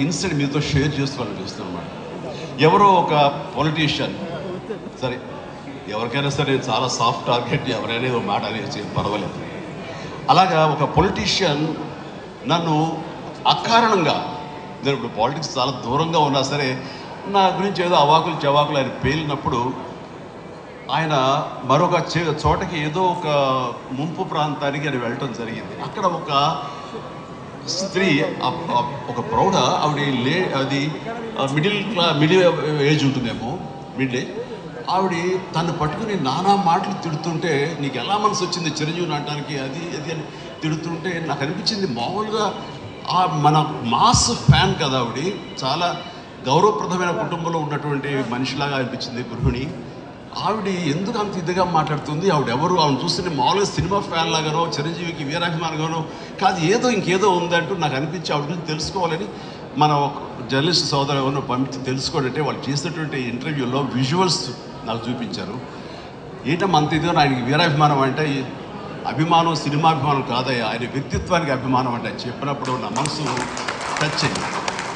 Incident మీతో share చేసుకోవాలని చూస్తున్నాను. ఎవరో ఒక పొలిటీషియన్, సరే ఎవరికైనా సరే చాలా సాఫ్ట్ టార్గెట్, ఎవరైనా ఏదో మాట అనేసి పర్వాలేదు. అలాగా ఒక పొలిటీషియన్ నన్ను అకారణంగా, నేను ఇప్పుడు పాలిటిక్స్ చాలా దూరంగా ఉన్నా సరే నా గురించి ఏదో అవాకులు చవాకులు ఆయన పేలినప్పుడు ఆయన మరొక చోటకి ఏదో ఒక ముంపు ప్రాంతానికి ఆయన వెళ్ళటం జరిగింది. అక్కడ ఒక స్త్రీ, ఒక ప్రౌఢ, అది మిడిల్ ఏజ్ ఉంటుందేమో, మిడ్ ఏజ్. ఆవిడ తను పట్టుకుని నానా మాటలు తిడుతుంటే, నీకు ఎలా మనసు వచ్చింది చిరంజీవిని అనడానికి, అది అని తిడుతుంటే నాకు అనిపించింది, మామూలుగా మన మాస్ ఫ్యాన్ కదా ఆవిడ, చాలా గౌరవప్రదమైన కుటుంబంలో ఉన్నటువంటి మనిషిలాగా అనిపించింది గృహిణి. ఆవిడ ఎందుకు అంత ఇదిగా మాట్లాడుతుంది, ఆవిడెవరు, ఆవిడ చూస్తే మామూలుగా సినిమా ఫ్యాన్ లాగానో చిరంజీవికి వీరాభిమానిగానో కాదు, ఇంకేదో ఉందంటూ నాకు అనిపించి ఆవిడ గురించి తెలుసుకోవాలని మన జర్నలిస్ట్ సోదరు ఎవరినో పంపించి తెలుసుకోవాలంటే వాళ్ళు చేసినటువంటి ఇంటర్వ్యూలో విజువల్స్ నాకు చూపించారు. ఏంటమ్మా అంత ఇదిగా, ఆయనకి వీరాభిమానం అంటే అభిమానం సినిమాభిమానం కాదయ్యా, ఆయన వ్యక్తిత్వానికి అభిమానం అంటే చెప్పినప్పుడు నా మనసు టచ్ అయింది.